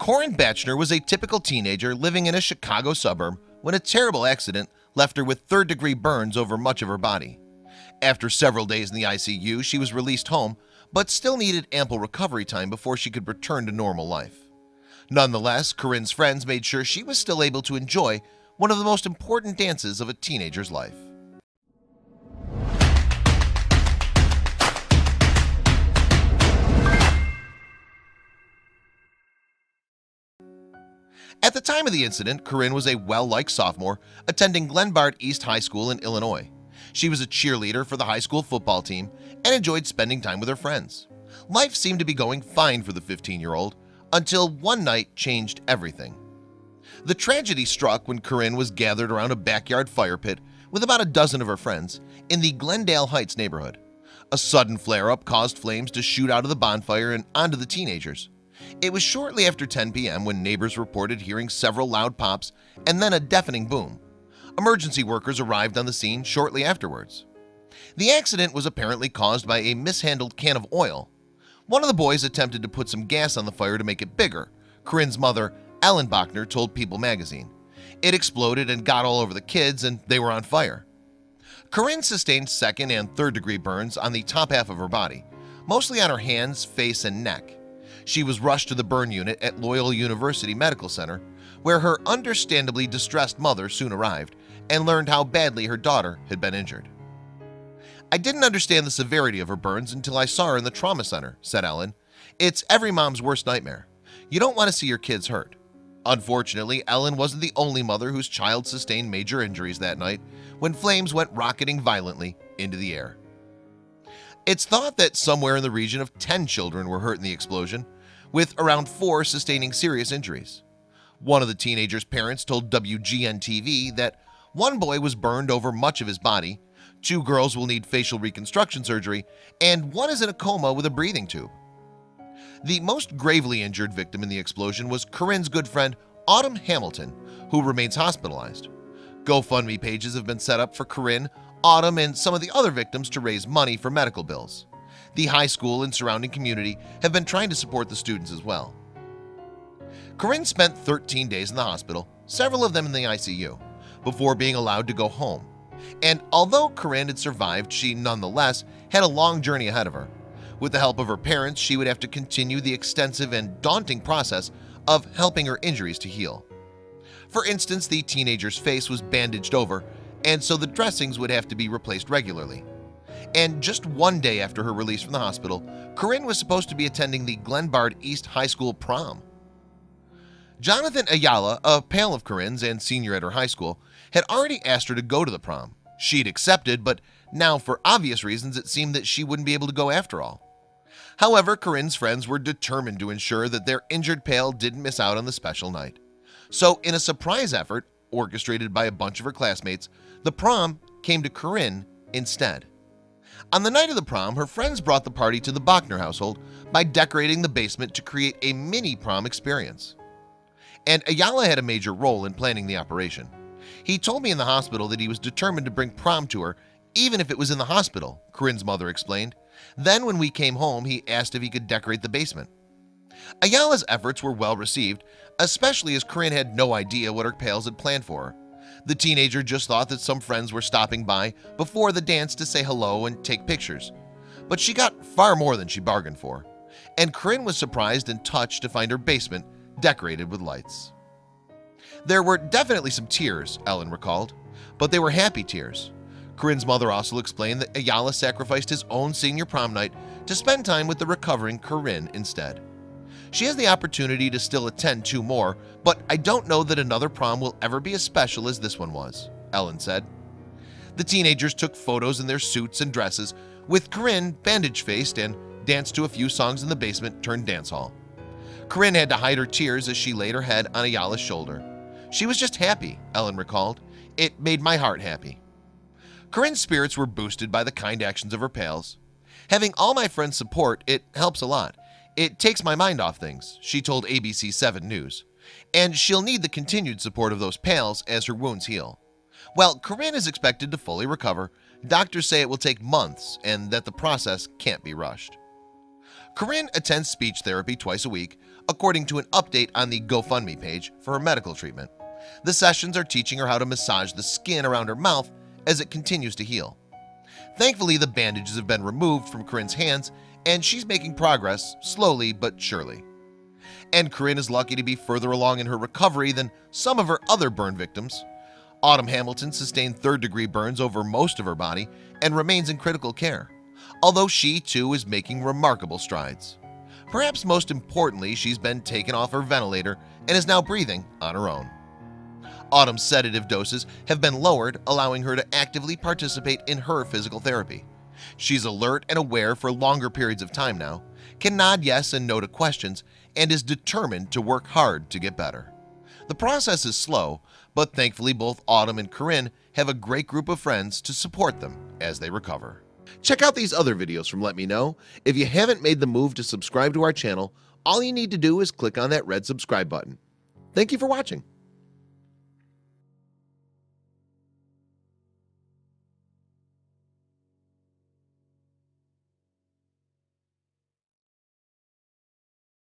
Korryn Bachner was a typical teenager living in a Chicago suburb when a terrible accident left her with third-degree burns over much of her body. After several days in the ICU, she was released home, but still needed ample recovery time before she could return to normal life. Nonetheless, Korryn's friends made sure she was still able to enjoy one of the most important dances of a teenager's life. At the time of the incident, Korryn was a well-liked sophomore attending Glenbard East High School in Illinois. She was a cheerleader for the high school football team and enjoyed spending time with her friends. Life seemed to be going fine for the 15-year-old until one night changed everything. The tragedy struck when Korryn was gathered around a backyard fire pit with about a dozen of her friends in the Glendale Heights neighborhood. A sudden flare-up caused flames to shoot out of the bonfire and onto the teenagers. It was shortly after 10 p.m. when neighbors reported hearing several loud pops and then a deafening boom. Emergency workers arrived on the scene shortly afterwards. The accident was apparently caused by a mishandled can of oil. One of the boys attempted to put some gas on the fire to make it bigger, Korryn's mother, Ellen Bachner, told People magazine. It exploded and got all over the kids and they were on fire. Korryn sustained second and third degree burns on the top half of her body, mostly on her hands, face, and neck. She was rushed to the burn unit at Loyola University Medical Center, where her understandably distressed mother soon arrived and learned how badly her daughter had been injured. "I didn't understand the severity of her burns until I saw her in the trauma center," said Ellen. "It's every mom's worst nightmare. You don't want to see your kids hurt." Unfortunately, Ellen wasn't the only mother whose child sustained major injuries that night when flames went rocketing violently into the air. It's thought that somewhere in the region of 10 children were hurt in the explosion, with around 4 sustaining serious injuries. One of the teenagers' parents told WGN-TV that one boy was burned over much of his body, 2 girls will need facial reconstruction surgery, and 1 is in a coma with a breathing tube. The most gravely injured victim in the explosion was Korryn's good friend Autumn Hamilton, who remains hospitalized. GoFundMe pages have been set up for Korryn, Autumn, and some of the other victims to raise money for medical bills. The high school and surrounding community have been trying to support the students as well. Korryn spent 13 days in the hospital, several of them in the ICU, before being allowed to go home. And although Korryn had survived, she nonetheless had a long journey ahead of her. With the help of her parents, she would have to continue the extensive and daunting process of helping her injuries to heal. For instance, the teenager's face was bandaged over, and so the dressings would have to be replaced regularly. And just one day after her release from the hospital, Korryn was supposed to be attending the Glenbard East High School prom. Jonathan Ayala, a pal of Korryn's and senior at her high school, had already asked her to go to the prom. She'd accepted, but now for obvious reasons it seemed that she wouldn't be able to go after all. However, Korryn's friends were determined to ensure that their injured pal didn't miss out on the special night. So in a surprise effort, orchestrated by a bunch of her classmates, the prom came to Korryn instead. On the night of the prom, her friends brought the party to the Bachner household by decorating the basement to create a mini prom experience. And Ayala had a major role in planning the operation. He told me in the hospital that he was determined to bring prom to her, even if it was in the hospital, Korryn's mother explained. Then when we came home, he asked if he could decorate the basement. Ayala's efforts were well received, especially as Korryn had no idea what her pals had planned for her. The teenager just thought that some friends were stopping by before the dance to say hello and take pictures. But she got far more than she bargained for, and Korryn was surprised and touched to find her basement decorated with lights. There were definitely some tears, Ellen recalled, but they were happy tears. Korryn's mother also explained that Ayala sacrificed his own senior prom night to spend time with the recovering Korryn instead. She has the opportunity to still attend 2 more, but I don't know that another prom will ever be as special as this one was, Ellen said. The teenagers took photos in their suits and dresses, with Korryn bandage-faced, and danced to a few songs in the basement turned dance hall. Korryn had to hide her tears as she laid her head on Ayala's shoulder. She was just happy, Ellen recalled. It made my heart happy. Korryn's spirits were boosted by the kind actions of her pals. Having all my friends' support, it helps a lot. It takes my mind off things, she told ABC 7 News. And she'll need the continued support of those pals as her wounds heal. While Korryn is expected to fully recover, doctors say it will take months and that the process can't be rushed. Korryn attends speech therapy twice a week, according to an update on the GoFundMe page for her medical treatment. The sessions are teaching her how to massage the skin around her mouth as it continues to heal. Thankfully, the bandages have been removed from Korryn's hands and she's making progress slowly but surely. And Korryn is lucky to be further along in her recovery than some of her other burn victims. Autumn Hamilton sustained third-degree burns over most of her body and remains in critical care, although she too is making remarkable strides. Perhaps most importantly, she's been taken off her ventilator and is now breathing on her own. Autumn's sedative doses have been lowered, allowing her to actively participate in her physical therapy. She's alert and aware for longer periods of time now, can nod yes and no to questions, and is determined to work hard to get better. The process is slow, but thankfully both Autumn and Korryn have a great group of friends to support them as they recover. Check out these other videos from Let Me Know. If you haven't made the move to subscribe to our channel, all you need to do is click on that red subscribe button. Thank you for watching.